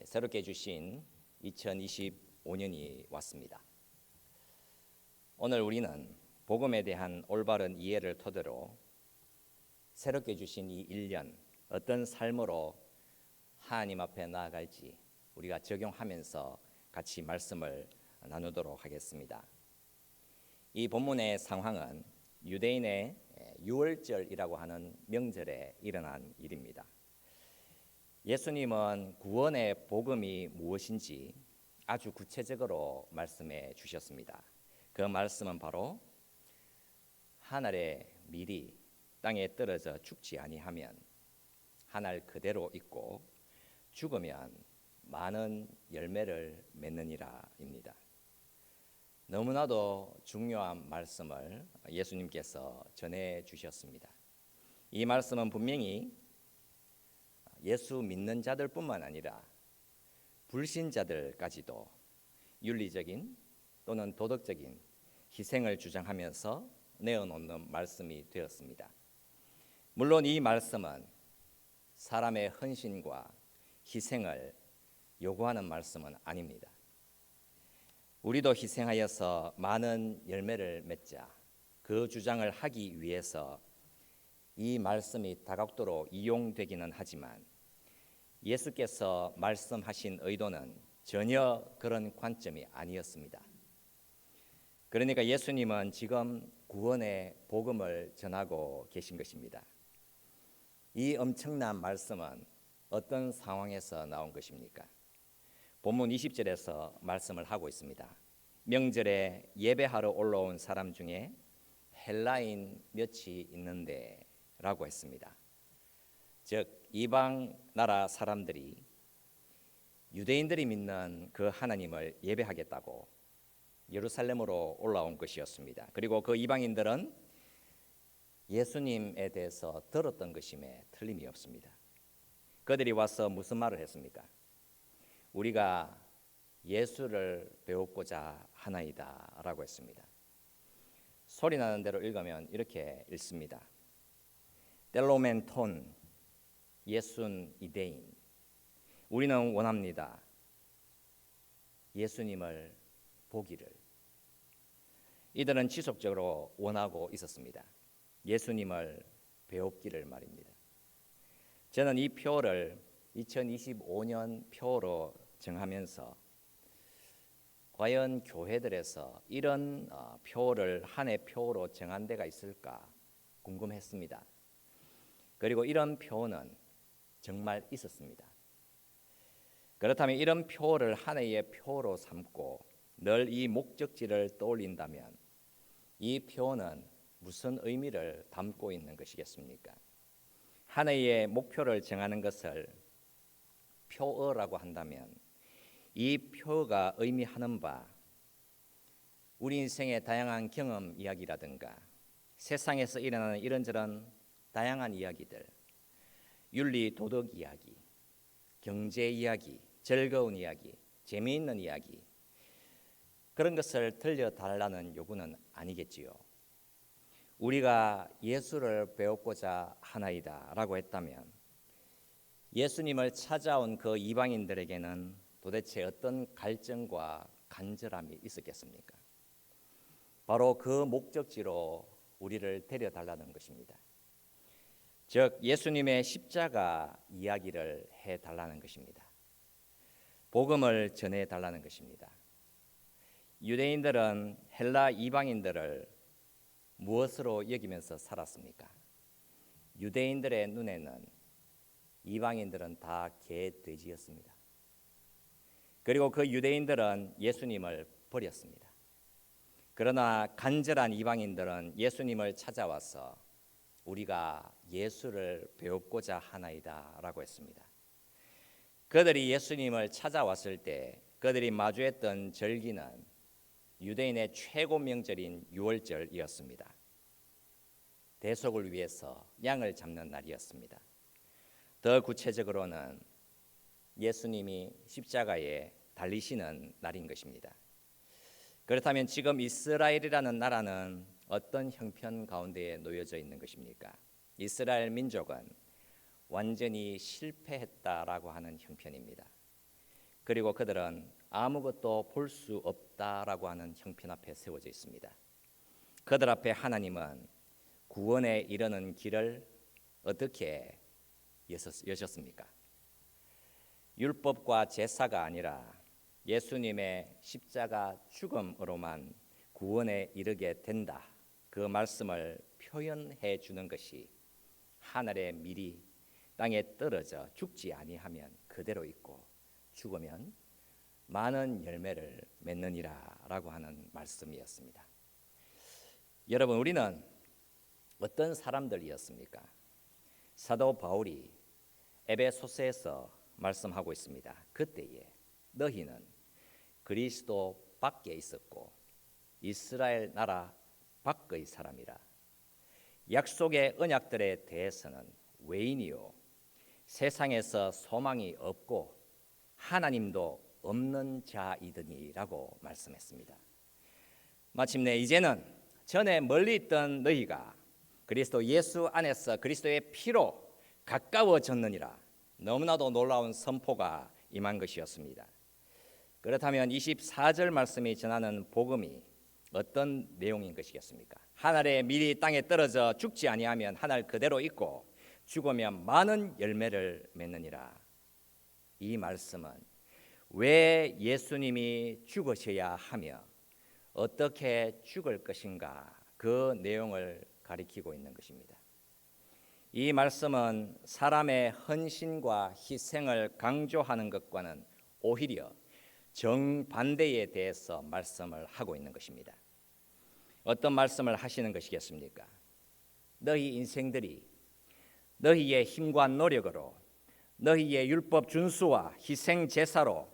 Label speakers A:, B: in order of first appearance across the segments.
A: 새롭게 주신 2025년이 왔습니다. 오늘 우리는 복음에 대한 올바른 이해를 토대로 새롭게 주신 이 1년 어떤 삶으로 하나님 앞에 나아갈지 우리가 적용하면서 같이 말씀을 나누도록 하겠습니다. 이 본문의 상황은 유대인의 유월절이라고 하는 명절에 일어난 일입니다. 예수님은 구원의 복음이 무엇인지 아주 구체적으로 말씀해 주셨습니다. 그 말씀은 바로 하늘의 밀이 땅에 떨어져 죽지 아니하면 하늘 그대로 있고 죽으면 많은 열매를 맺느니라입니다. 너무나도 중요한 말씀을 예수님께서 전해 주셨습니다. 이 말씀은 분명히 예수 믿는 자들뿐만 아니라 불신자들까지도 윤리적인 또는 도덕적인 희생을 주장하면서 내어놓는 말씀이 되었습니다. 물론 이 말씀은 사람의 헌신과 희생을 요구하는 말씀은 아닙니다. 우리도 희생하여서 많은 열매를 맺자 그 주장을 하기 위해서 이 말씀이 다각도로 이용되기는 하지만 예수께서 말씀하신 의도는 전혀 그런 관점이 아니었습니다. 그러니까 예수님은 지금 구원의 복음을 전하고 계신 것입니다. 이 엄청난 말씀은 어떤 상황에서 나온 것입니까? 본문 20절에서 말씀을 하고 있습니다. 명절에 예배하러 올라온 사람 중에 헬라인 몇이 있는데 라고 했습니다. 즉 이방 나라 사람들이 유대인들이 믿는 그 하나님을 예배하겠다고 예루살렘으로 올라온 것이었습니다. 그리고 그 이방인들은 예수님에 대해서 들었던 것임에 틀림이 없습니다. 그들이 와서 무슨 말을 했습니까? 우리가 예수를 배우고자 하나이다 라고 했습니다. 소리 나는 대로 읽으면 이렇게 읽습니다. 텔로멘톤 예순 이데인, 우리는 원합니다. 예수님을 보기를. 이들은 지속적으로 원하고 있었습니다. 예수님을 배웠기를 말입니다. 저는 이 표를 2025년 표로 정하면서 과연 교회들에서 이런 표를 한 해 표로 정한 데가 있을까 궁금했습니다. 그리고 이런 표는 정말 있었습니다. 그렇다면 이런 표를 한 해의 표로 삼고 늘 이 목적지를 떠올린다면 이 표는 무슨 의미를 담고 있는 것이겠습니까? 한 해의 목표를 정하는 것을 표어라고 한다면 이 표가 의미하는 바 우리 인생의 다양한 경험 이야기라든가 세상에서 일어나는 이런저런 다양한 이야기들, 윤리 도덕 이야기, 경제 이야기, 즐거운 이야기, 재미있는 이야기, 그런 것을 들려달라는 요구는 아니겠지요. 우리가 예수를 배우고자 하나이다 라고 했다면 예수님을 찾아온 그 이방인들에게는 도대체 어떤 갈증과 간절함이 있었겠습니까? 바로 그 목적지로 우리를 데려달라는 것입니다. 즉 예수님의 십자가 이야기를 해달라는 것입니다. 복음을 전해달라는 것입니다. 유대인들은 헬라 이방인들을 무엇으로 여기면서 살았습니까? 유대인들의 눈에는 이방인들은 다 개, 돼지였습니다. 그리고 그 유대인들은 예수님을 버렸습니다. 그러나 간절한 이방인들은 예수님을 찾아와서 우리가 예수를 배우고자 하나이다 라고 했습니다. 그들이 예수님을 찾아왔을 때 그들이 마주했던 절기는 유대인의 최고 명절인 유월절이었습니다. 대속을 위해서 양을 잡는 날이었습니다. 더 구체적으로는 예수님이 십자가에 달리시는 날인 것입니다. 그렇다면 지금 이스라엘이라는 나라는 어떤 형편 가운데에 놓여져 있는 것입니까? 이스라엘 민족은 완전히 실패했다라고 하는 형편입니다. 그리고 그들은 아무것도 볼 수 없다라고 하는 형편 앞에 세워져 있습니다. 그들 앞에 하나님은 구원에 이르는 길을 어떻게 여셨습니까? 율법과 제사가 아니라 예수님의 십자가 죽음으로만 구원에 이르게 된다. 그 말씀을 표현해 주는 것이 하늘의 밀이 땅에 떨어져 죽지 아니하면 그대로 있고 죽으면 많은 열매를 맺느니라라고 하는 말씀이었습니다. 여러분, 우리는 어떤 사람들이었습니까? 사도 바울이 에베소서에서 말씀하고 있습니다. 그때에 너희는 그리스도 밖에 있었고 이스라엘 나라 밖의 사람이라. 약속의 언약들에 대해서는 외인이요 세상에서 소망이 없고 하나님도 없는 자이더니라고 말씀했습니다. 마침내 이제는 전에 멀리 있던 너희가 그리스도 예수 안에서 그리스도의 피로 가까워졌느니라. 너무나도 놀라운 선포가 임한 것이었습니다. 그렇다면 24절 말씀이 전하는 복음이 어떤 내용인 것이겠습니까? 하늘의 밀이 땅에 떨어져 죽지 아니하면 하늘 그대로 있고 죽으면 많은 열매를 맺느니라. 이 말씀은 왜 예수님이 죽으셔야 하며 어떻게 죽을 것인가, 그 내용을 가리키고 있는 것입니다. 이 말씀은 사람의 헌신과 희생을 강조하는 것과는 오히려 정반대에 대해서 말씀을 하고 있는 것입니다. 어떤 말씀을 하시는 것이겠습니까? 너희 인생들이 너희의 힘과 노력으로 너희의 율법 준수와 희생 제사로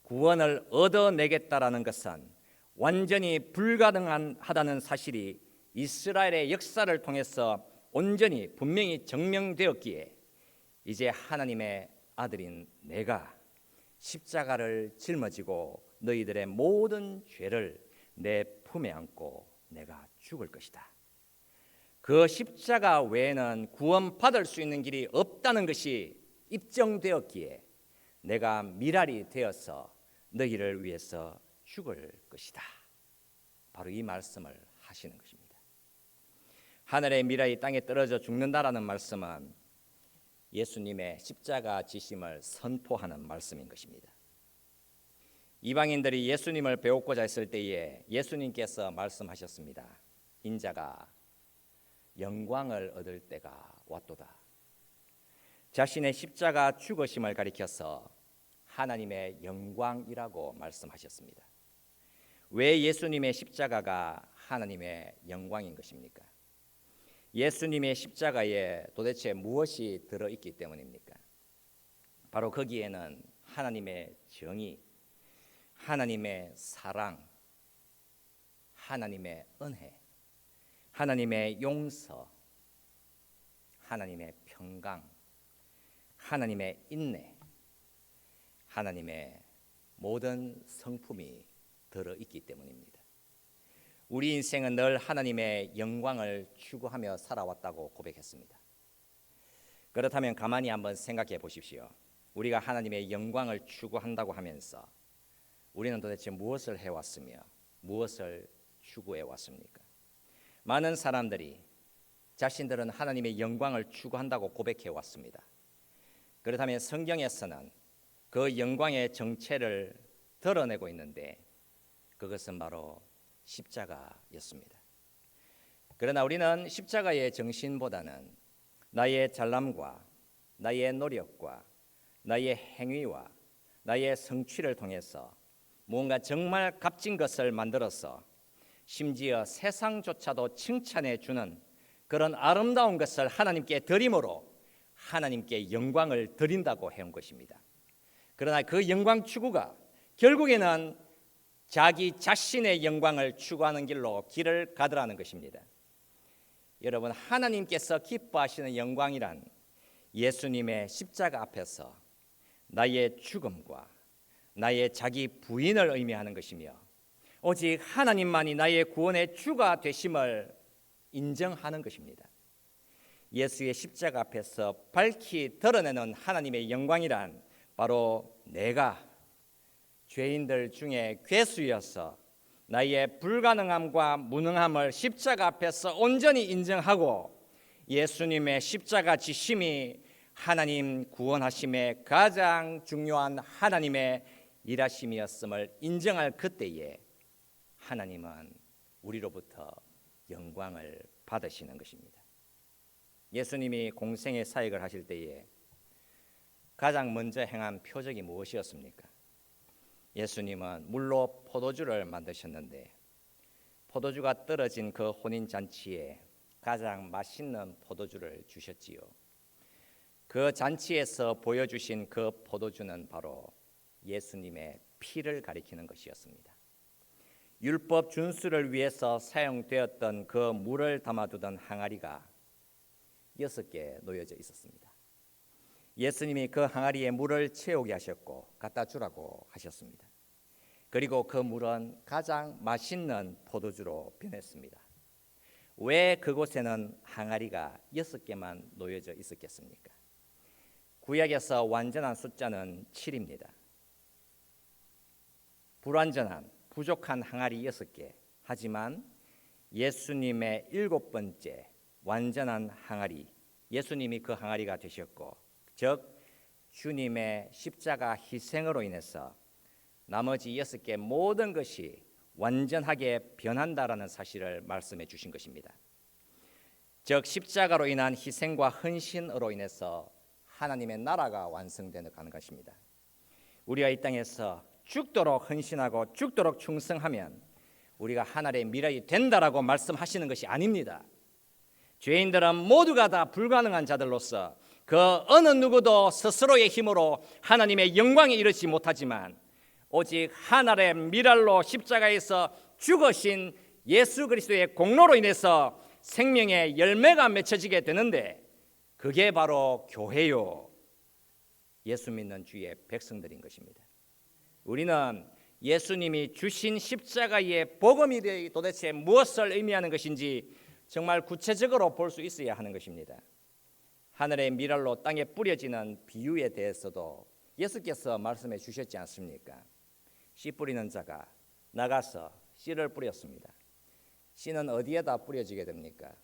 A: 구원을 얻어내겠다라는 것은 완전히 불가능하다는 사실이 이스라엘의 역사를 통해서 온전히 분명히 증명되었기에 이제 하나님의 아들인 내가 십자가를 짊어지고 너희들의 모든 죄를 내 품에 안고 내가 죽을 것이다. 그 십자가 외에는 구원받을 수 있는 길이 없다는 것이 입증되었기에 내가 미랄이 되어서 너희를 위해서 죽을 것이다. 바로 이 말씀을 하시는 것입니다. 하늘의 미랄이 땅에 떨어져 죽는다라는 말씀은 예수님의 십자가 지심을 선포하는 말씀인 것입니다. 이방인들이 예수님을 배우고자 했을 때에 예수님께서 말씀하셨습니다. 인자가 영광을 얻을 때가 왔도다. 자신의 십자가 죽으심을 가리켜서 하나님의 영광이라고 말씀하셨습니다. 왜 예수님의 십자가가 하나님의 영광인 것입니까? 예수님의 십자가에 도대체 무엇이 들어있기 때문입니까? 바로 거기에는 하나님의 정의, 하나님의 사랑, 하나님의 은혜, 하나님의 용서, 하나님의 평강, 하나님의 인내, 하나님의 모든 성품이 들어있기 때문입니다. 우리 인생은 늘 하나님의 영광을 추구하며 살아왔다고 고백했습니다. 그렇다면 가만히 한번 생각해 보십시오. 우리가 하나님의 영광을 추구한다고 하면서 우리는 도대체 무엇을 해왔으며 무엇을 추구해 왔습니까? 많은 사람들이 자신들은 하나님의 영광을 추구한다고 고백해 왔습니다. 그렇다면 성경에서는 그 영광의 정체를 드러내고 있는데 그것은 바로 십자가였습니다. 그러나 우리는 십자가의 정신보다는 나의 잘남과 나의 노력과 나의 행위와 나의 성취를 통해서 무언가 정말 값진 것을 만들어서 심지어 세상조차도 칭찬해 주는 그런 아름다운 것을 하나님께 드림으로 하나님께 영광을 드린다고 해온 것입니다. 그러나 그 영광 추구가 결국에는 자기 자신의 영광을 추구하는 길로 길을 가더라는 것입니다. 여러분, 하나님께서 기뻐하시는 영광이란 예수님의 십자가 앞에서 나의 죽음과 나의 자기 부인을 의미하는 것이며 오직 하나님만이 나의 구원의 주가 되심을 인정하는 것입니다. 예수의 십자가 앞에서 밝히 드러내는 하나님의 영광이란 바로 내가 죄인들 중에 괴수여서 나의 불가능함과 무능함을 십자가 앞에서 온전히 인정하고 예수님의 십자가 지심이 하나님 구원하심의 가장 중요한 하나님의 일하심이었음을 인정할 그때에 하나님은 우리로부터 영광을 받으시는 것입니다. 예수님이 공생의 사역을 하실 때에 가장 먼저 행한 표적이 무엇이었습니까? 예수님은 물로 포도주를 만드셨는데 포도주가 떨어진 그 혼인잔치에 가장 맛있는 포도주를 주셨지요. 그 잔치에서 보여주신 그 포도주는 바로 예수님의 피를 가리키는 것이었습니다. 율법 준수를 위해서 사용되었던 그 물을 담아두던 항아리가 6개 놓여져 있었습니다. 예수님이 그 항아리에 물을 채우게 하셨고 갖다 주라고 하셨습니다. 그리고 그 물은 가장 맛있는 포도주로 변했습니다. 왜 그곳에는 항아리가 6개만 놓여져 있었겠습니까? 구약에서 완전한 숫자는 7입니다. 불완전한, 부족한 항아리 6개. 하지만 예수님의 7번째 완전한 항아리, 예수님이 그 항아리가 되셨고, 즉 주님의 십자가 희생으로 인해서 나머지 6개 모든 것이 완전하게 변한다라는 사실을 말씀해 주신 것입니다. 즉 십자가로 인한 희생과 헌신으로 인해서 하나님의 나라가 완성되는 것입니다. 우리가 이 땅에서 죽도록 헌신하고 죽도록 충성하면 우리가 하나님의 미래가 된다라고 말씀하시는 것이 아닙니다. 죄인들은 모두가 다 불가능한 자들로서 그 어느 누구도 스스로의 힘으로 하나님의 영광에 이르지 못하지만 오직 하늘의 미랄로 십자가에서 죽으신 예수 그리스도의 공로로 인해서 생명의 열매가 맺혀지게 되는데 그게 바로 교회요, 예수 믿는 주의 백성들인 것입니다. 우리는 예수님이 주신 십자가의 복음이 도대체 무엇을 의미하는 것인지 정말 구체적으로 볼 수 있어야 하는 것입니다. 하늘의 미랄로 땅에 뿌려지는 비유에 대해서도 예수께서 말씀해 주셨지 않습니까? 씨 뿌리는 자가 나가서 씨를 뿌렸습니다. 씨는 어디에다 뿌려지게 됩니까?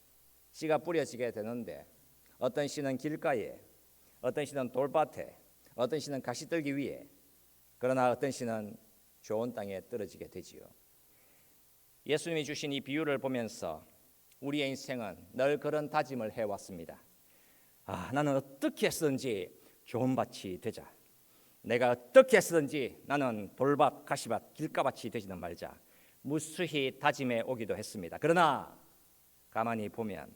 A: 씨가 뿌려지게 되는데 어떤 씨는 길가에, 어떤 씨는 돌밭에, 어떤 씨는 가시떨기 위에, 그러나 어떤 씨는 좋은 땅에 떨어지게 되지요. 예수님이 주신 이 비유를 보면서 우리의 인생은 늘 그런 다짐을 해왔습니다. 나는 어떻게 해서든지 좋은 밭이 되자. 내가 어떻게 해서든지 나는 돌밭, 가시밭, 길가밭이 되지는 말자. 무수히 다짐해 오기도 했습니다. 그러나 가만히 보면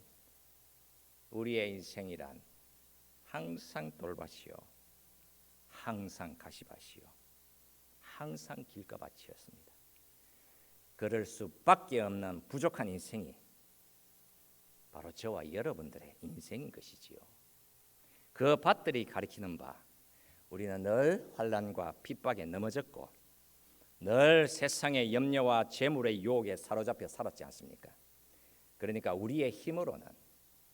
A: 우리의 인생이란 항상 돌밭이요, 항상 가시밭이요, 항상 길가밭이었습니다. 그럴 수밖에 없는 부족한 인생이 바로 저와 여러분들의 인생인 것이지요. 그 밭들이 가리키는 바, 우리는 늘 환난과 핍박에 넘어졌고 늘 세상의 염려와 재물의 유혹에 사로잡혀 살았지 않습니까? 그러니까 우리의 힘으로는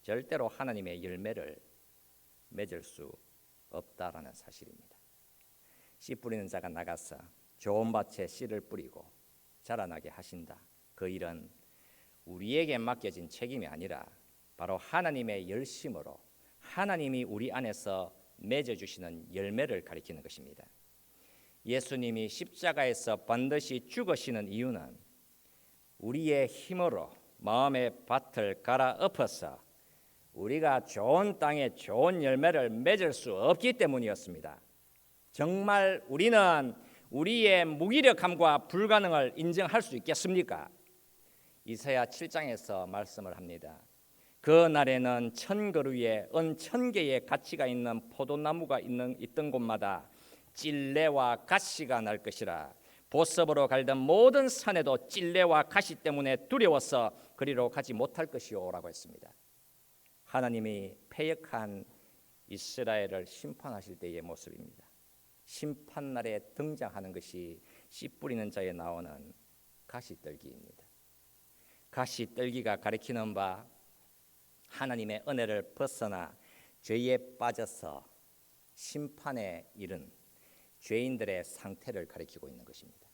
A: 절대로 하나님의 열매를 맺을 수 없다라는 사실입니다. 씨 뿌리는 자가 나가서 좋은 밭에 씨를 뿌리고 자라나게 하신다. 그 일은 우리에게 맡겨진 책임이 아니라 바로 하나님의 열심으로 하나님이 우리 안에서 맺어주시는 열매를 가리키는 것입니다. 예수님이 십자가에서 반드시 죽으시는 이유는 우리의 힘으로 마음의 밭을 갈아엎어서 우리가 좋은 땅에 좋은 열매를 맺을 수 없기 때문이었습니다. 정말 우리는 우리의 무기력함과 불가능을 인정할 수 있겠습니까? 이사야 7장에서 말씀을 합니다. 그 날에는 1000그루에 은 1000개의 가치가 있는 포도나무가 있던 곳마다 찔레와 가시가 날 것이라. 보섭으로 갈던 모든 산에도 찔레와 가시 때문에 두려워서 그리로 가지 못할 것이요 라고 했습니다. 하나님이 패역한 이스라엘을 심판하실 때의 모습입니다. 심판날에 등장하는 것이 씨 뿌리는 자에 나오는 가시떨기입니다. 가시떨기가 가리키는 바 하나님의 은혜를 벗어나 죄에 빠져서 심판에 이른 죄인들의 상태를 가리키고 있는 것입니다.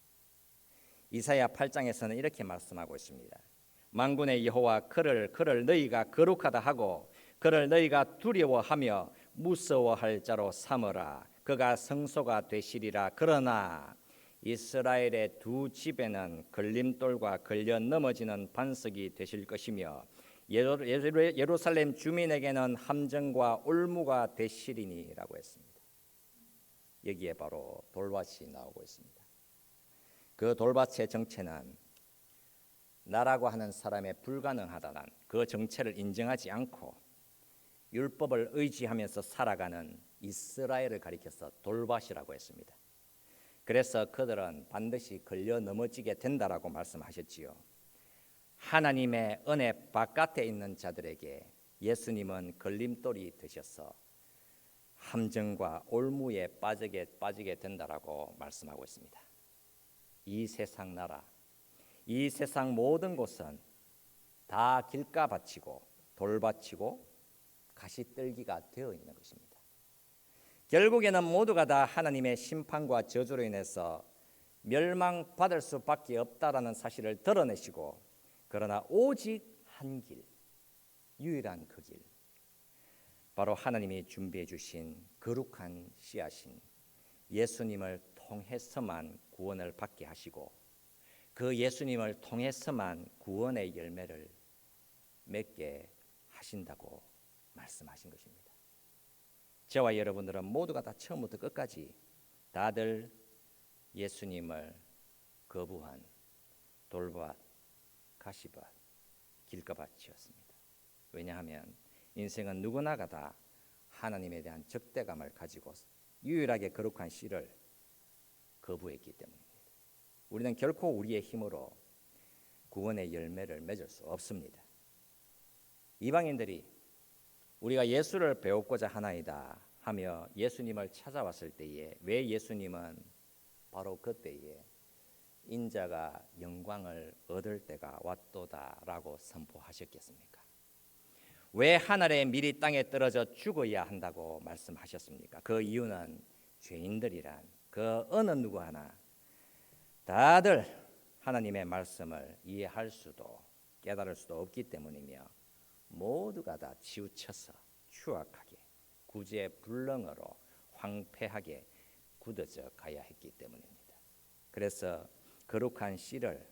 A: 이사야 8장에서는 이렇게 말씀하고 있습니다. 만군의 여호와 그를 너희가 거룩하다 하고 그를 너희가 두려워하며 무서워할 자로 삼으라. 그가 성소가 되시리라. 그러나 이스라엘의 두 집에는 걸림돌과 걸려 넘어지는 반석이 되실 것이며 예루살렘 주민에게는 함정과 올무가 되시리니라고 했습니다. 여기에 바로 돌밭이 나오고 있습니다. 그 돌밭의 정체는 나라고 하는 사람의 불가능하다는 그 정체를 인정하지 않고 율법을 의지하면서 살아가는 이스라엘을 가리켜서 돌밭이라고 했습니다. 그래서 그들은 반드시 걸려 넘어지게 된다라고 말씀하셨지요. 하나님의 은혜 바깥에 있는 자들에게 예수님은 걸림돌이 되셔서 함정과 올무에 빠지게 된다라고 말씀하고 있습니다. 이 세상 나라, 이 세상 모든 곳은 다 길가밭이고 돌밭이고 가시떨기가 되어 있는 것입니다. 결국에는 모두가 다 하나님의 심판과 저주로 인해서 멸망받을 수밖에 없다라는 사실을 드러내시고, 그러나 오직 한 길, 유일한 그 길, 바로 하나님이 준비해 주신 거룩한 씨앗인 예수님을 통해서만 구원을 받게 하시고 그 예수님을 통해서만 구원의 열매를 맺게 하신다고 말씀하신 것입니다. 저와 여러분들은 모두가 다 처음부터 끝까지 다들 예수님을 거부한 돌밭, 가시밭, 길가밭이었습니다. 왜냐하면 인생은 누구나가 다 하나님에 대한 적대감을 가지고 유일하게 거룩한 씨를 거부했기 때문입니다. 우리는 결코 우리의 힘으로 구원의 열매를 맺을 수 없습니다. 이방인들이 우리가 예수를 배우고자 하나이다 하며 예수님을 찾아왔을 때에 왜 예수님은 바로 그때에 인자가 영광을 얻을 때가 왔도다라고 선포하셨겠습니까? 왜 하늘의 밀이 땅에 떨어져 죽어야 한다고 말씀하셨습니까? 그 이유는 죄인들이란 그 어느 누구 하나 다들 하나님의 말씀을 이해할 수도 깨달을 수도 없기 때문이며 모두가 다 치우쳐서 추악하게 구제불능으로 황폐하게 굳어져 가야 했기 때문입니다. 그래서 거룩한 씨를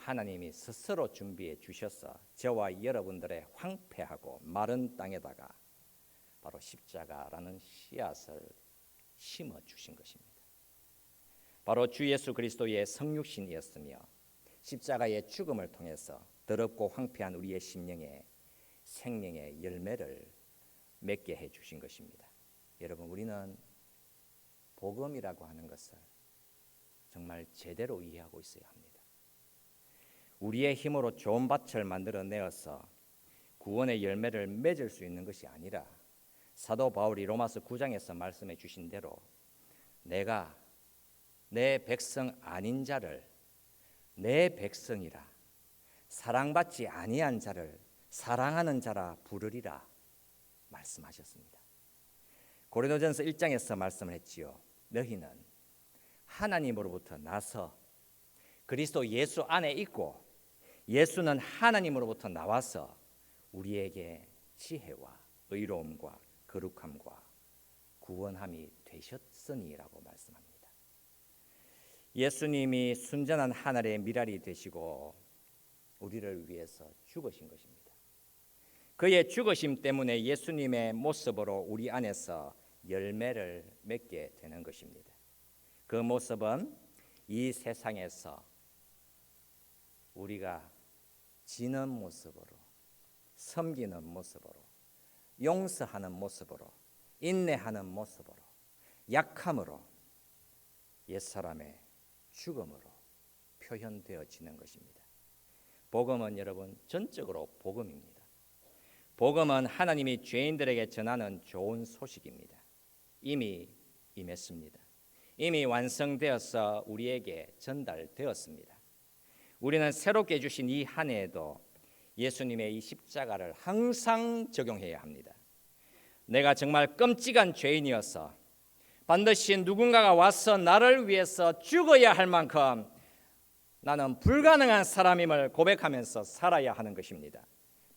A: 하나님이 스스로 준비해 주셔서 저와 여러분들의 황폐하고 마른 땅에다가 바로 십자가라는 씨앗을 심어 주신 것입니다. 바로 주 예수 그리스도의 성육신이었으며 십자가의 죽음을 통해서 더럽고 황폐한 우리의 심령에 생명의 열매를 맺게 해 주신 것입니다. 여러분, 우리는 복음이라고 하는 것을 정말 제대로 이해하고 있어야 합니다. 우리의 힘으로 좋은 밭을 만들어내어서 구원의 열매를 맺을 수 있는 것이 아니라 사도 바울이 로마서 9장에서 말씀해 주신 대로 내가 내 백성 아닌 자를 내 백성이라 사랑받지 아니한 자를 사랑하는 자라 부르리라 말씀하셨습니다. 고린도전서 1장에서 말씀을 했지요. 너희는 하나님으로부터 나서 그리스도 예수 안에 있고 예수는 하나님으로부터 나와서 우리에게 지혜와 의로움과 거룩함과 구원함이 되셨으니라고 말씀합니다. 예수님이 순전한 하늘의 미랄이 되시고 우리를 위해서 죽으신 것입니다. 그의 죽으심 때문에 예수님의 모습으로 우리 안에서 열매를 맺게 되는 것입니다. 그 모습은 이 세상에서 우리가 지는 모습으로, 섬기는 모습으로, 용서하는 모습으로, 인내하는 모습으로, 약함으로, 옛사람의 죽음으로 표현되어지는 것입니다. 복음은 여러분 전적으로 복음입니다. 복음은 하나님이 죄인들에게 전하는 좋은 소식입니다. 이미 임했습니다. 이미 완성되어서 우리에게 전달되었습니다. 우리는 새롭게 주신 이 한 해에도 예수님의 이 십자가를 항상 적용해야 합니다. 내가 정말 끔찍한 죄인이어서 반드시 누군가가 와서 나를 위해서 죽어야 할 만큼 나는 불가능한 사람임을 고백하면서 살아야 하는 것입니다.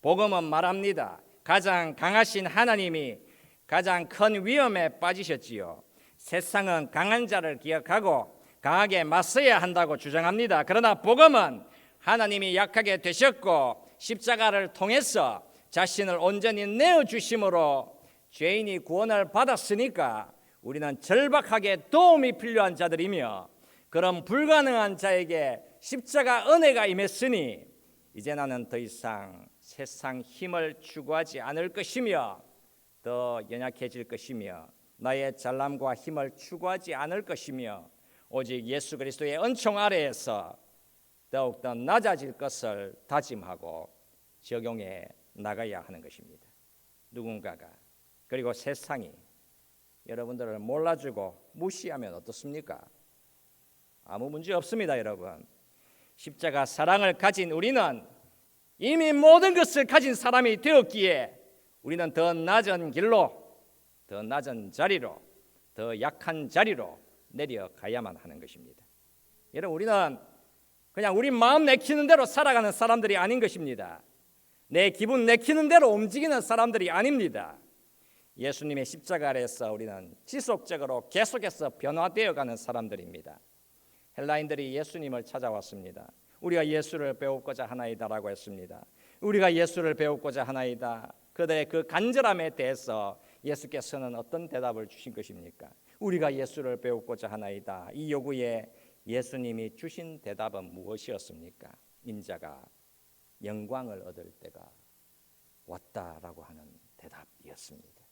A: 복음은 말합니다. 가장 강하신 하나님이 가장 큰 위험에 빠지셨지요. 세상은 강한 자를 기억하고 강하게 맞서야 한다고 주장합니다. 그러나 복음은 하나님이 약하게 되셨고 십자가를 통해서 자신을 온전히 내어주심으로 죄인이 구원을 받았으니까 우리는 절박하게 도움이 필요한 자들이며 그런 불가능한 자에게 십자가 은혜가 임했으니 이제 나는 더 이상 세상 힘을 추구하지 않을 것이며 더 연약해질 것이며 나의 잘남과 힘을 추구하지 않을 것이며 오직 예수 그리스도의 은총 아래에서 더욱더 낮아질 것을 다짐하고 적용해 나가야 하는 것입니다. 누군가가 그리고 세상이 여러분들을 몰라주고 무시하면 어떻습니까? 아무 문제 없습니다, 여러분. 십자가 사랑을 가진 우리는 이미 모든 것을 가진 사람이 되었기에 우리는 더 낮은 길로, 더 낮은 자리로, 더 약한 자리로 내려가야만 하는 것입니다. 여러분, 우리는 그냥 우리 마음 내키는 대로 살아가는 사람들이 아닌 것입니다. 내 기분 내키는 대로 움직이는 사람들이 아닙니다. 예수님의 십자가 아래에서 우리는 지속적으로 계속해서 변화되어가는 사람들입니다. 헬라인들이 예수님을 찾아왔습니다. 우리가 예수를 배우고자 하나이다라고 했습니다. 우리가 예수를 배우고자 하나이다. 그들의 그 간절함에 대해서 예수께서는 어떤 대답을 주신 것입니까? 우리가 예수를 배우고자 하나이다. 이 요구에 예수님이 주신 대답은 무엇이었습니까? 인자가 영광을 얻을 때가 왔다라고 하는 대답이었습니다.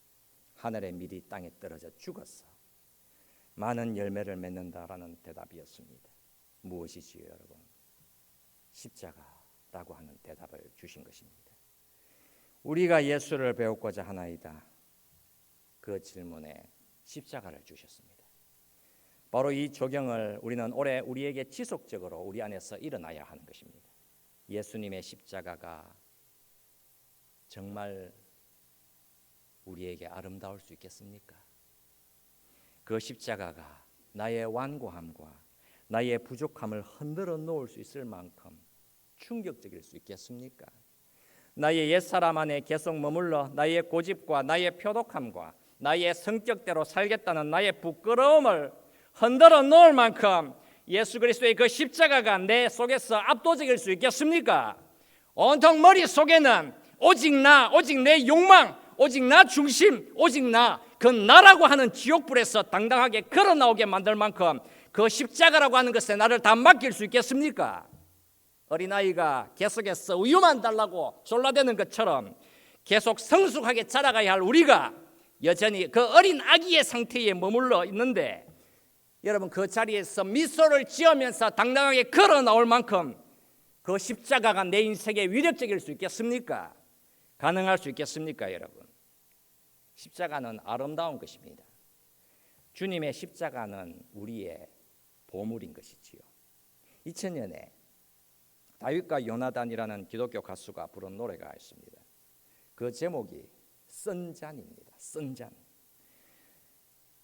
A: 하늘의 밀이 땅에 떨어져 죽었어. 많은 열매를 맺는다라는 대답이었습니다. 무엇이지요, 여러분? 십자가라고 하는 대답을 주신 것입니다. 우리가 예수를 배우고자 하나이다. 그 질문에 십자가를 주셨습니다. 바로 이 조경을 우리는 올해 우리에게 지속적으로 우리 안에서 일어나야 하는 것입니다. 예수님의 십자가가 정말 우리에게 아름다울 수 있겠습니까? 그 십자가가 나의 완고함과 나의 부족함을 흔들어 놓을 수 있을 만큼 충격적일 수 있겠습니까? 나의 옛사람 안에 계속 머물러 나의 고집과 나의 표독함과 나의 성격대로 살겠다는 나의 부끄러움을 흔들어 놓을 만큼 예수 그리스도의 그 십자가가 내 속에서 압도적일 수 있겠습니까? 온통 머릿속에는 오직 나, 오직 내 욕망, 오직 나 중심, 오직 나, 그 나라고 하는 지옥불에서 당당하게 걸어 나오게 만들 만큼 그 십자가라고 하는 것에 나를 다 맡길 수 있겠습니까? 어린아이가 계속해서 우유만 달라고 졸라대는 것처럼 계속 성숙하게 자라가야 할 우리가 여전히 그 어린 아기의 상태에 머물러 있는데 여러분 그 자리에서 미소를 지으면서 당당하게 걸어 나올 만큼 그 십자가가 내 인생에 위력적일 수 있겠습니까? 가능할 수 있겠습니까, 여러분? 십자가는 아름다운 것입니다. 주님의 십자가는 우리의 보물인 것이지요. 2000년에 다윗과 요나단이라는 기독교 가수가 부른 노래가 있습니다. 그 제목이 쓴잔입니다. 쓴잔.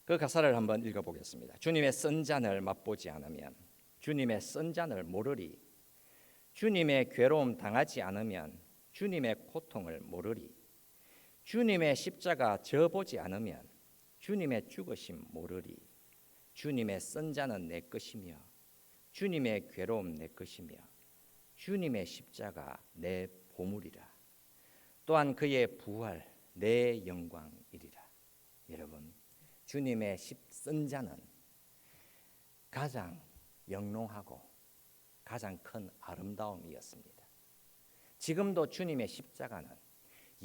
A: 그 가사를 한번 읽어보겠습니다. 주님의 쓴잔을 맛보지 않으면 주님의 쓴잔을 모르리. 주님의 괴로움 당하지 않으면 주님의 고통을 모르리. 주님의 십자가 져보지 않으면 주님의 죽으심 모르리. 주님의 쓴잔은 내 것이며 주님의 괴로움 내 것이며 주님의 십자가 내 보물이라. 또한 그의 부활 내 영광이리라. 여러분, 주님의 쓴잔은 가장 영롱하고 가장 큰 아름다움이었습니다. 지금도 주님의 십자가는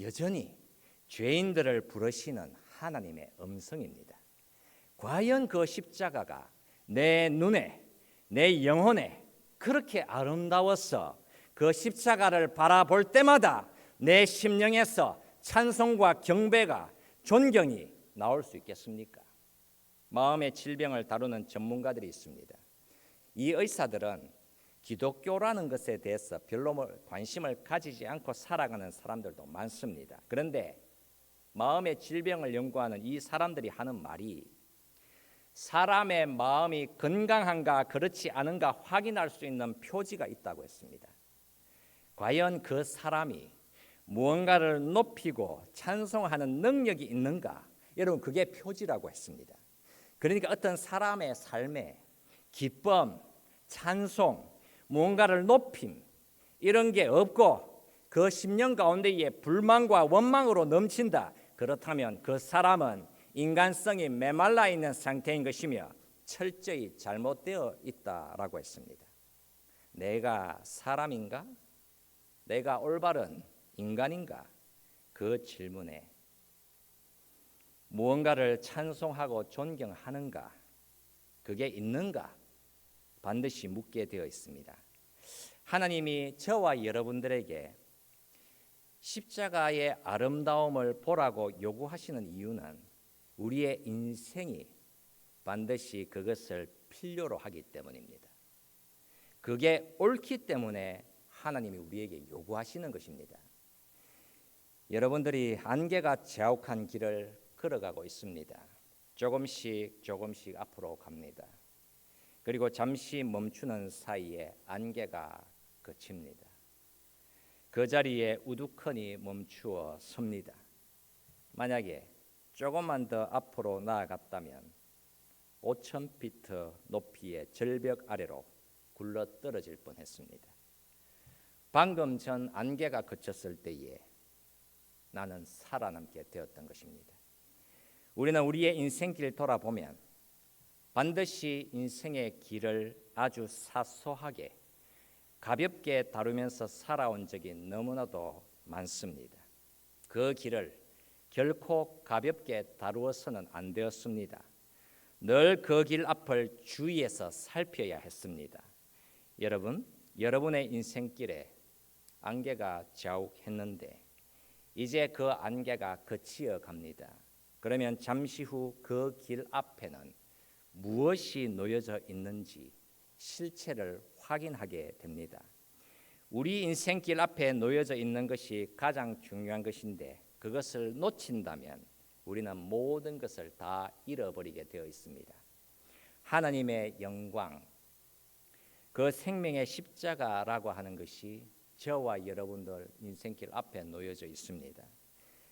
A: 여전히 죄인들을 부르시는 하나님의 음성입니다. 과연 그 십자가가 내 눈에, 내 영혼에 그렇게 아름다워서 그 십자가를 바라볼 때마다 내 심령에서 찬송과 경배가 존경이 나올 수 있겠습니까? 마음의 질병을 다루는 전문가들이 있습니다. 이 의사들은 기독교라는 것에 대해서 별로 관심을 가지지 않고 살아가는 사람들도 많습니다. 그런데 마음의 질병을 연구하는 이 사람들이 하는 말이 사람의 마음이 건강한가 그렇지 않은가 확인할 수 있는 표지가 있다고 했습니다. 과연 그 사람이 무언가를 높이고 찬송하는 능력이 있는가? 여러분, 그게 표지라고 했습니다. 그러니까 어떤 사람의 삶에 기쁨, 찬송, 무언가를 높임 이런 게 없고 그 심령 가운데에 불만과 원망으로 넘친다. 그렇다면 그 사람은 인간성이 메말라 있는 상태인 것이며 철저히 잘못되어 있다라고 했습니다. 내가 사람인가? 내가 올바른 인간인가? 그 질문에 무언가를 찬송하고 존경하는가? 그게 있는가? 반드시 묻게 되어 있습니다. 하나님이 저와 여러분들에게 십자가의 아름다움을 보라고 요구하시는 이유는 우리의 인생이 반드시 그것을 필요로 하기 때문입니다. 그게 옳기 때문에 하나님이 우리에게 요구하시는 것입니다. 여러분들이 안개가 자욱한 길을 걸어가고 있습니다. 조금씩 앞으로 갑니다. 그리고 잠시 멈추는 사이에 안개가 그칩니다. 그 자리에 우두커니 멈추어 섭니다. 만약에 조금만 더 앞으로 나아갔다면 5,000피트 높이의 절벽 아래로 굴러 떨어질 뻔했습니다. 방금 전 안개가 그쳤을 때에 나는 살아남게 되었던 것입니다. 우리는 우리의 인생길을 돌아보면 반드시 인생의 길을 아주 사소하게 가볍게 다루면서 살아온 적이 너무나도 많습니다. 그 길을 결코 가볍게 다루어서는 안 되었습니다. 늘 그 길 앞을 주의해서 살펴야 했습니다. 여러분, 여러분의 인생길에 안개가 자욱했는데 이제 그 안개가 그치어 갑니다. 그러면 잠시 후 그 길 앞에는 무엇이 놓여져 있는지 실체를 확인하게 됩니다. 우리 인생길 앞에 놓여져 있는 것이 가장 중요한 것인데 그것을 놓친다면 우리는 모든 것을 다 잃어버리게 되어 있습니다. 하나님의 영광, 그 생명의 십자가라고 하는 것이 저와 여러분들 인생길 앞에 놓여져 있습니다.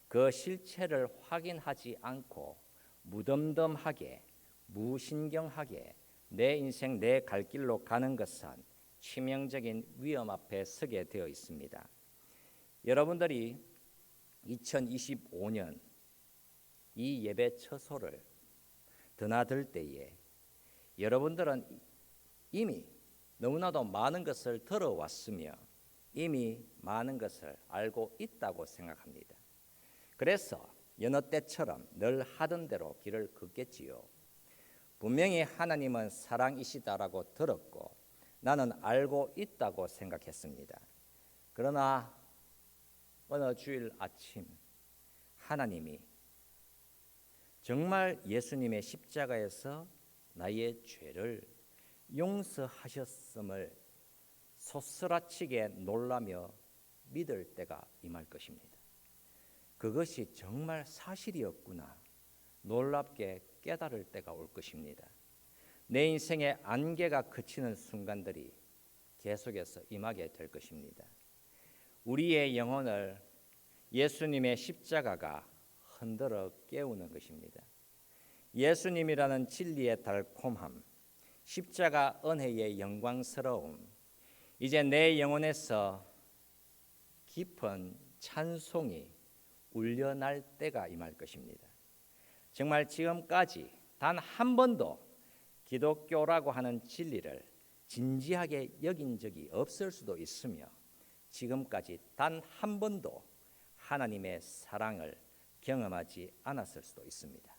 A: 그 실체를 확인하지 않고 무덤덤하게 무신경하게 내 인생 내 갈 길로 가는 것은 치명적인 위험 앞에 서게 되어 있습니다. 여러분들이 2025년 이 예배 처소를 드나들 때에 여러분들은 이미 너무나도 많은 것을 들어왔으며 이미 많은 것을 알고 있다고 생각합니다. 그래서 여느 때처럼 늘 하던 대로 길을 걷겠지요. 분명히 하나님은 사랑이시다라고 들었고 나는 알고 있다고 생각했습니다. 그러나 어느 주일 아침 하나님이 정말 예수님의 십자가에서 나의 죄를 용서하셨음을 소스라치게 놀라며 믿을 때가 임할 것입니다. 그것이 정말 사실이었구나 놀랍게 깨달을 때가 올 것입니다. 내 인생의 안개가 그치는 순간들이 계속해서 임하게 될 것입니다. 우리의 영혼을 예수님의 십자가가 흔들어 깨우는 것입니다. 예수님이라는 진리의 달콤함, 십자가 은혜의 영광스러움, 이제 내 영혼에서 깊은 찬송이 울려날 때가 임할 것입니다. 정말 지금까지 단 한 번도 기독교라고 하는 진리를 진지하게 여긴 적이 없을 수도 있으며 지금까지 단 한 번도 하나님의 사랑을 경험하지 않았을 수도 있습니다.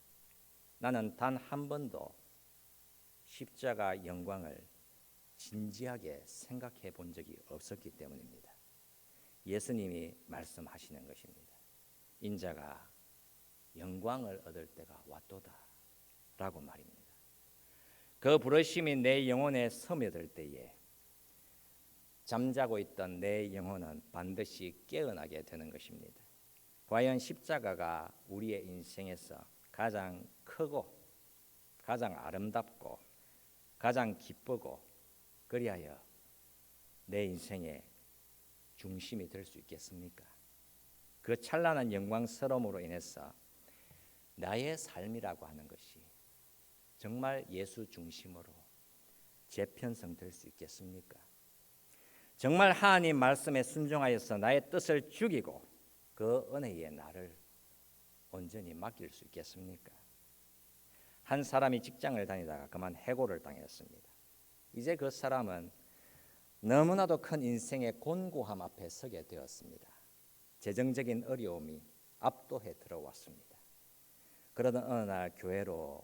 A: 나는 단 한 번도 십자가 영광을 진지하게 생각해 본 적이 없었기 때문입니다. 예수님이 말씀하시는 것입니다. 인자가 영광을 얻을 때가 왔도다 라고 말입니다. 그 부르심이 내 영혼에 스며들 때에 잠자고 있던 내 영혼은 반드시 깨어나게 되는 것입니다. 과연 십자가가 우리의 인생에서 가장 크고 가장 아름답고 가장 기쁘고 그리하여 내 인생의 중심이 될 수 있겠습니까? 그 찬란한 영광스러움으로 인해서 나의 삶이라고 하는 것이 정말 예수 중심으로 재편성될 수 있겠습니까? 정말 하나님 말씀에 순종하여서 나의 뜻을 죽이고 그 은혜에 나를 온전히 맡길 수 있겠습니까? 한 사람이 직장을 다니다가 그만 해고를 당했습니다. 이제 그 사람은 너무나도 큰 인생의 곤고함 앞에 서게 되었습니다. 재정적인 어려움이 압도해 들어왔습니다. 그러던 어느 날 교회로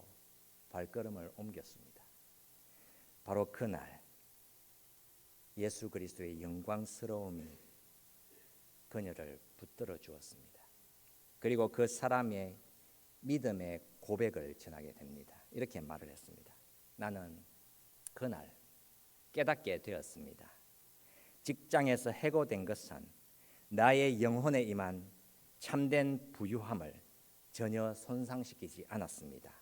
A: 발걸음을 옮겼습니다. 바로 그날 예수 그리스도의 영광스러움이 그녀를 붙들어 주었습니다. 그리고 그 사람의 믿음의 고백을 전하게 됩니다. 이렇게 말을 했습니다. 나는 그날 깨닫게 되었습니다. 직장에서 해고된 것은 나의 영혼에 임한 참된 부유함을 전혀 손상시키지 않았습니다.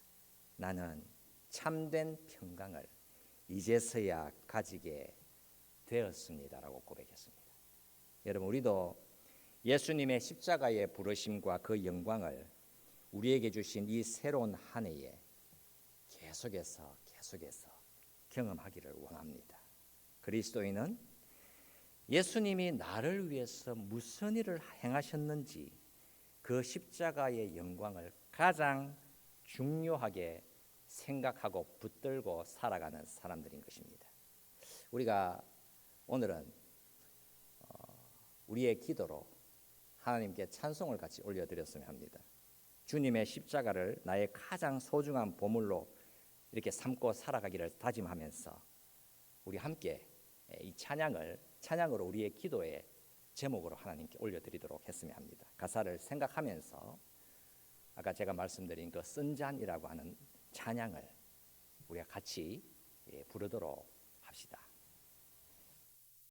A: 나는 참된 평강을 이제서야 가지게 되었습니다라고 고백했습니다. 여러분, 우리도 예수님의 십자가의 부르심과 그 영광을 우리에게 주신 이 새로운 한 해에 계속해서 경험하기를 원합니다. 그리스도인은 예수님이 나를 위해서 무슨 일을 행하셨는지 그 십자가의 영광을 가장 중요하게 생각하고 붙들고 살아가는 사람들인 것입니다. 우리가 오늘은 우리의 기도로 하나님께 찬송을 같이 올려드렸으면 합니다. 주님의 십자가를 나의 가장 소중한 보물로 이렇게 삼고 살아가기를 다짐하면서 우리 함께 이 찬양으로 우리의 기도의 제목으로 하나님께 올려드리도록 했으면 합니다. 가사를 생각하면서 아까 제가 말씀드린 그 쓴잔이라고 하는 찬양을 우리가 같이 부르도록 합시다.